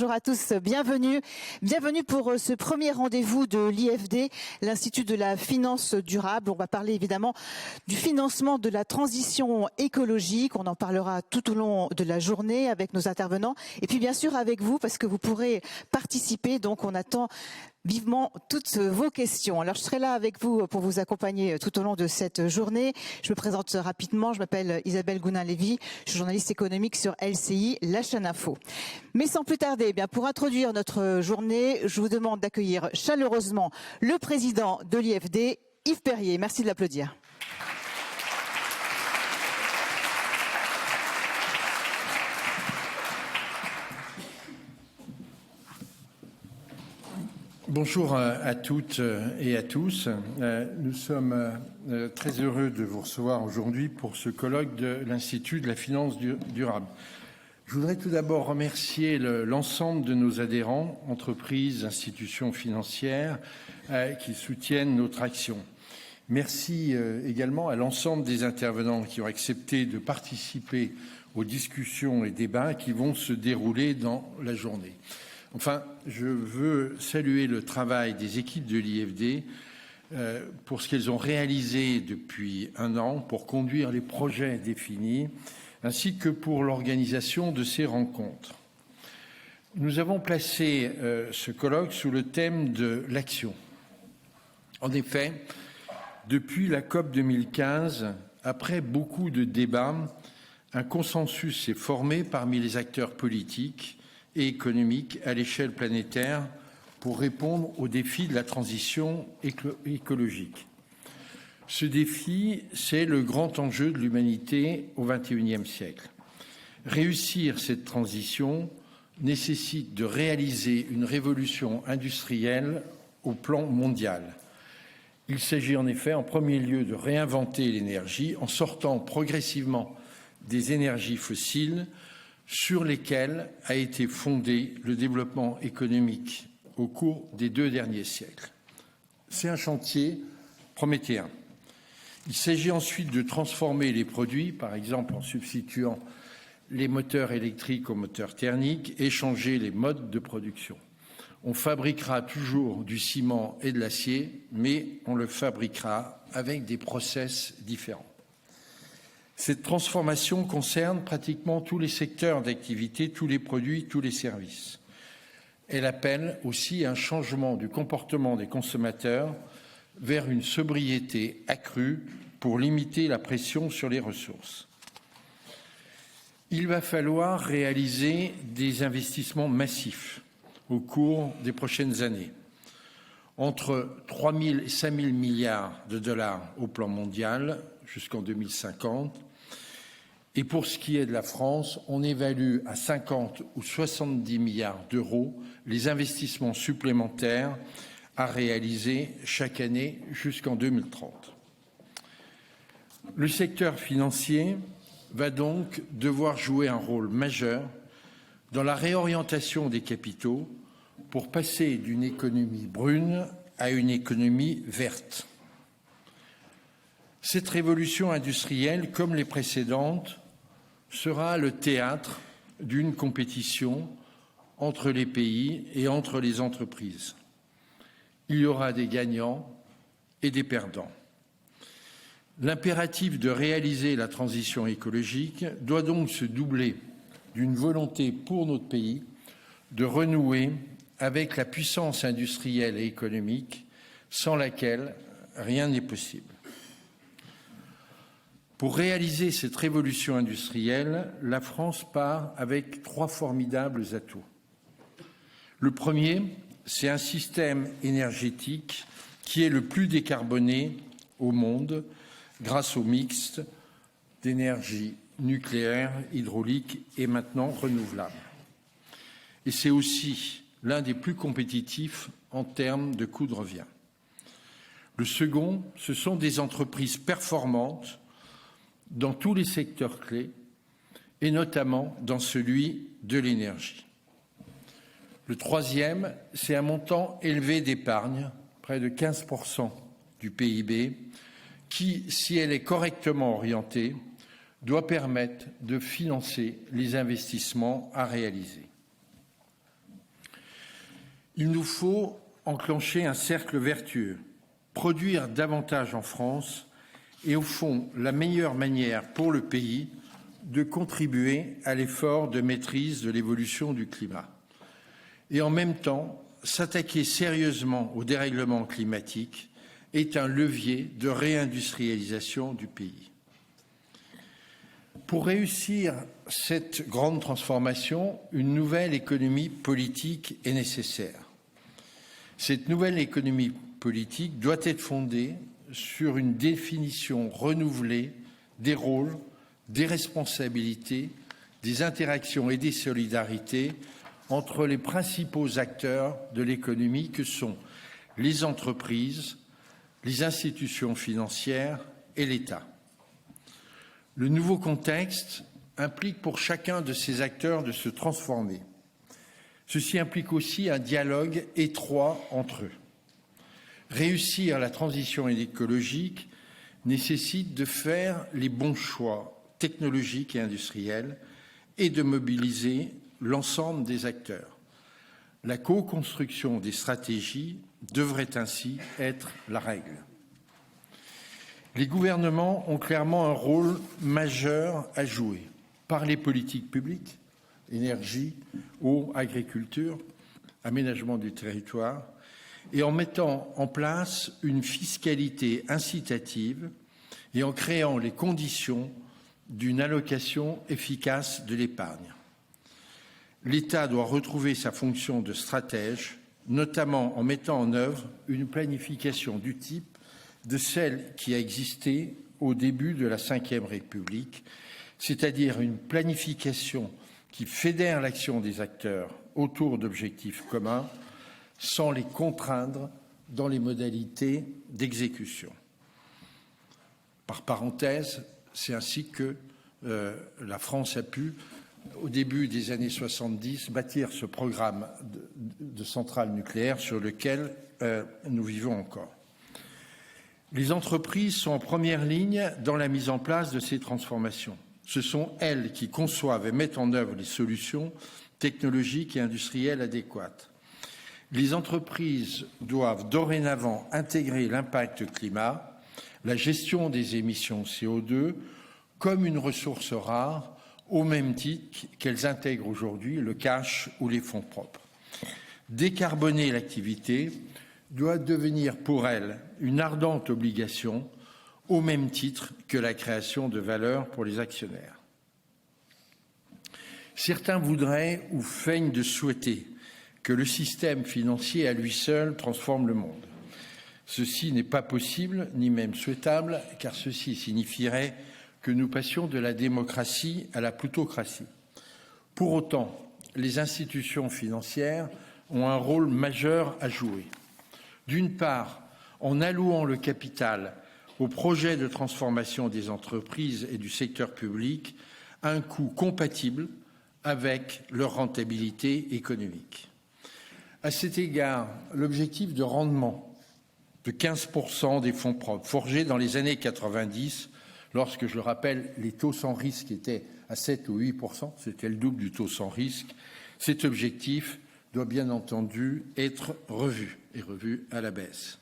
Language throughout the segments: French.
bonjour à tous, bienvenue. Bienvenue pour ce premier rendez-vous de l'IFD, l'Institut de la finance durable. On va parler évidemment du financement de la transition écologique. On en parlera tout au long de la journée avec nos intervenants. Et puis bien sûr avec vous, parce que vous pourrez participer. Donc on attend vivement toutes vos questions. Alors je serai là avec vous pour vous accompagner tout au long de cette journée. Je me présente rapidement, je m'appelle Isabelle Gounin-Lévy, je suis journaliste économique sur LCI, la chaîne Info. Mais sans plus tarder, eh bien pour introduire notre journée, je vous demande d'accueillir chaleureusement le président de l'IFD, Yves Perrier. Merci de l'applaudir. Bonjour à toutes et à tous. Nous sommes très heureux de vous recevoir aujourd'hui pour ce colloque de l'Institut de la finance durable. Je voudrais tout d'abord remercier l'ensemble de nos adhérents, entreprises, institutions financières qui soutiennent notre action. Merci également à l'ensemble des intervenants qui ont accepté de participer aux discussions et débats qui vont se dérouler dans la journée. Enfin, je veux saluer le travail des équipes de l'IFD pour ce qu'elles ont réalisé depuis un an pour conduire les projets définis, ainsi que pour l'organisation de ces rencontres. Nous avons placé ce colloque sous le thème de l'action. En effet, depuis la COP 2015, après beaucoup de débats, un consensus s'est formé parmi les acteurs politiques et économique à l'échelle planétaire pour répondre aux défis de la transition écologique. Ce défi, c'est le grand enjeu de l'humanité au XXIe siècle. Réussir cette transition nécessite de réaliser une révolution industrielle au plan mondial. Il s'agit en effet en premier lieu de réinventer l'énergie en sortant progressivement des énergies fossiles sur lesquels a été fondé le développement économique au cours des 2 derniers siècles. C'est un chantier prométhéen. Il s'agit ensuite de transformer les produits, par exemple en substituant les moteurs électriques aux moteurs thermiques et changer les modes de production. On fabriquera toujours du ciment et de l'acier, mais on le fabriquera avec des process différents. Cette transformation concerne pratiquement tous les secteurs d'activité, tous les produits, tous les services. Elle appelle aussi un changement du comportement des consommateurs vers une sobriété accrue pour limiter la pression sur les ressources. Il va falloir réaliser des investissements massifs au cours des prochaines années. Entre 3 000 et 5 000 milliards de dollars au plan mondial jusqu'en 2050. Et pour ce qui est de la France, on évalue à 50 ou 70 milliards d'euros les investissements supplémentaires à réaliser chaque année jusqu'en 2030. Le secteur financier va donc devoir jouer un rôle majeur dans la réorientation des capitaux pour passer d'une économie brune à une économie verte. Cette révolution industrielle, comme les précédentes, sera le théâtre d'une compétition entre les pays et entre les entreprises. Il y aura des gagnants et des perdants. L'impératif de réaliser la transition écologique doit donc se doubler d'une volonté pour notre pays de renouer avec la puissance industrielle et économique sans laquelle rien n'est possible. Pour réaliser cette révolution industrielle, la France part avec 3 formidables atouts. Le premier, c'est un système énergétique qui est le plus décarboné au monde grâce au mixte d'énergie nucléaire, hydraulique et maintenant renouvelable. Et c'est aussi l'un des plus compétitifs en termes de coût de revient. Le second, ce sont des entreprises performantes dans tous les secteurs clés et notamment dans celui de l'énergie. Le troisième, c'est un montant élevé d'épargne, près de 15% du PIB, qui, si elle est correctement orientée, doit permettre de financer les investissements à réaliser. Il nous faut enclencher un cercle vertueux, produire davantage en France et au fond, la meilleure manière pour le pays de contribuer à l'effort de maîtrise de l'évolution du climat. Et en même temps, s'attaquer sérieusement au dérèglement climatique est un levier de réindustrialisation du pays. Pour réussir cette grande transformation, une nouvelle économie politique est nécessaire. Cette nouvelle économie politique doit être fondée sur une définition renouvelée des rôles, des responsabilités, des interactions et des solidarités entre les principaux acteurs de l'économie que sont les entreprises, les institutions financières et l'État. Le nouveau contexte implique pour chacun de ces acteurs de se transformer. Ceci implique aussi un dialogue étroit entre eux. Réussir la transition écologique nécessite de faire les bons choix technologiques et industriels et de mobiliser l'ensemble des acteurs. La co-construction des stratégies devrait ainsi être la règle. Les gouvernements ont clairement un rôle majeur à jouer par les politiques publiques, énergie, eau, agriculture, aménagement du territoire, et en mettant en place une fiscalité incitative et en créant les conditions d'une allocation efficace de l'épargne. L'État doit retrouver sa fonction de stratège, notamment en mettant en œuvre une planification du type de celle qui a existé au début de la Ve République, c'est-à-dire une planification qui fédère l'action des acteurs autour d'objectifs communs, sans les contraindre dans les modalités d'exécution. Par parenthèse, c'est ainsi que la France a pu, au début des années 70, bâtir ce programme de centrales nucléaires sur lequel nous vivons encore. Les entreprises sont en première ligne dans la mise en place de ces transformations. Ce sont elles qui conçoivent et mettent en œuvre les solutions technologiques et industrielles adéquates. Les entreprises doivent dorénavant intégrer l'impact climat, la gestion des émissions CO2 comme une ressource rare, au même titre qu'elles intègrent aujourd'hui le cash ou les fonds propres. Décarboner l'activité doit devenir pour elles une ardente obligation, au même titre que la création de valeur pour les actionnaires. Certains voudraient ou feignent de souhaiter que le système financier à lui seul transforme le monde. Ceci n'est pas possible, ni même souhaitable, car ceci signifierait que nous passions de la démocratie à la plutocratie. Pour autant, les institutions financières ont un rôle majeur à jouer. D'une part, en allouant le capital aux projets de transformation des entreprises et du secteur public à un coût compatible avec leur rentabilité économique. À cet égard, l'objectif de rendement de 15% des fonds propres, forgé dans les années 90, lorsque, je le rappelle, les taux sans risque étaient à 7 ou 8%, c'était le double du taux sans risque, cet objectif doit bien entendu être revu et revu à la baisse.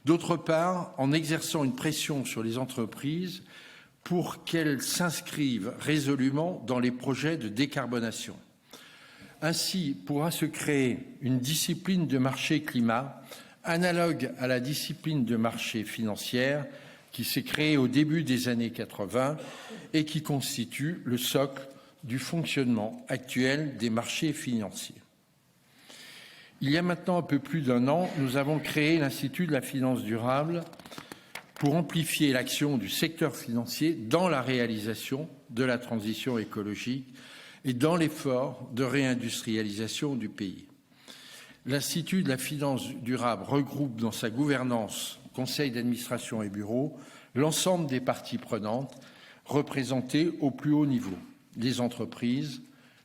D'autre part, en exerçant une pression sur les entreprises pour qu'elles s'inscrivent résolument dans les projets de décarbonation. Ainsi pourra se créer une discipline de marché climat analogue à la discipline de marché financière qui s'est créée au début des années 80 et qui constitue le socle du fonctionnement actuel des marchés financiers. Il y a maintenant un peu plus d'un an, nous avons créé l'Institut de la finance durable pour amplifier l'action du secteur financier dans la réalisation de la transition écologique et dans l'effort de réindustrialisation du pays. L'Institut de la finance durable regroupe dans sa gouvernance, conseil d'administration et bureau, l'ensemble des parties prenantes représentées au plus haut niveau, les entreprises,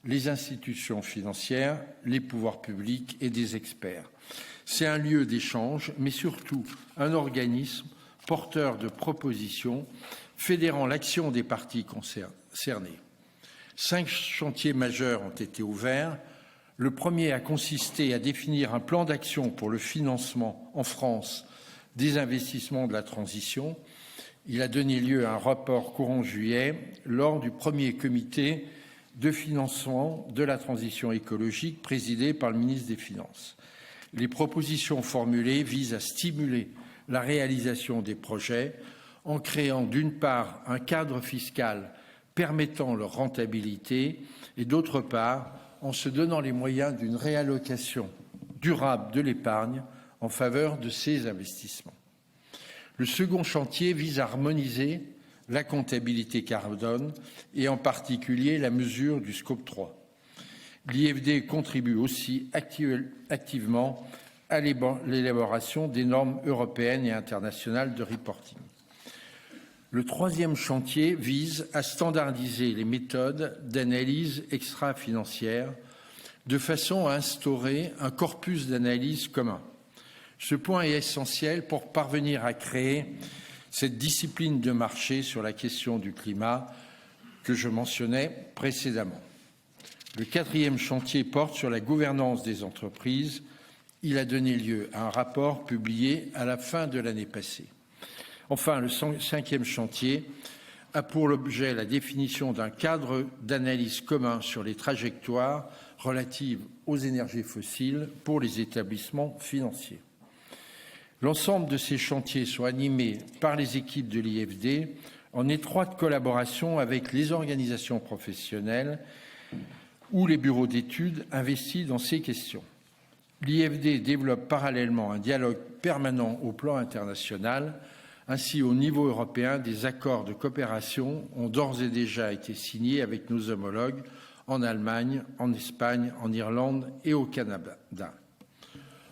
les institutions financières, les pouvoirs publics et des experts. C'est un lieu d'échange, mais surtout un organisme porteur de propositions, fédérant l'action des parties concernées. 5 chantiers majeurs ont été ouverts: Le premier a consisté à définir un plan d'action pour le financement en France des investissements de la transition. Il a donné lieu à un rapport courant juillet lors du premier comité de financement de la transition écologique présidé par le ministre des Finances. Les propositions formulées visent à stimuler la réalisation des projets en créant d'une part un cadre fiscal permettant leur rentabilité et d'autre part en se donnant les moyens d'une réallocation durable de l'épargne en faveur de ces investissements. Le second chantier vise à harmoniser la comptabilité carbone et en particulier la mesure du scope 3. L'IFD contribue aussi activement à l'élaboration des normes européennes et internationales de reporting. Le troisième chantier vise à standardiser les méthodes d'analyse extra-financière de façon à instaurer un corpus d'analyse commun. Ce point est essentiel pour parvenir à créer cette discipline de marché sur la question du climat que je mentionnais précédemment. Le quatrième chantier porte sur la gouvernance des entreprises. Il a donné lieu à un rapport publié à la fin de l'année passée. Enfin, le cinquième chantier a pour l'objet la définition d'un cadre d'analyse commun sur les trajectoires relatives aux énergies fossiles pour les établissements financiers. L'ensemble de ces chantiers sont animés par les équipes de l'IFD en étroite collaboration avec les organisations professionnelles ou les bureaux d'études investis dans ces questions. L'IFD développe parallèlement un dialogue permanent au plan international. Ainsi, au niveau européen, des accords de coopération ont d'ores et déjà été signés avec nos homologues en Allemagne, en Espagne, en Irlande et au Canada.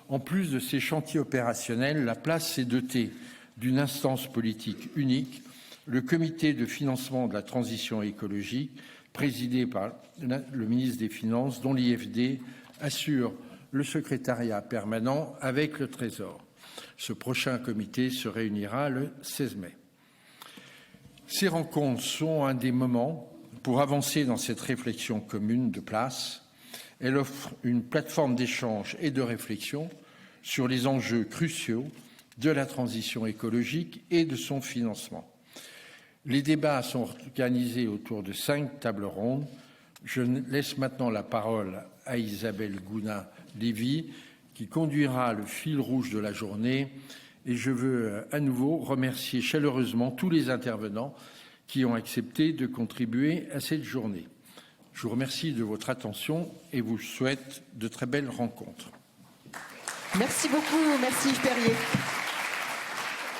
En plus de ces chantiers opérationnels, la place s'est dotée d'une instance politique unique, le Comité de financement de la transition écologique, présidé par le ministre des Finances, dont l'IFD assure le secrétariat permanent avec le Trésor. Ce prochain comité se réunira le 16 mai. Ces rencontres sont un des moments pour avancer dans cette réflexion commune de place. Elle offre une plateforme d'échange et de réflexion sur les enjeux cruciaux de la transition écologique et de son financement. Les débats sont organisés autour de 5 tables rondes. Je laisse maintenant la parole à Isabelle Gouna-Lévy, qui conduira le fil rouge de la journée. Et je veux à nouveau remercier chaleureusement tous les intervenants qui ont accepté de contribuer à cette journée. Je vous remercie de votre attention et vous souhaite de très belles rencontres. Merci beaucoup, merci Yves Perrier.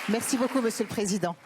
Merci beaucoup, Monsieur le Président.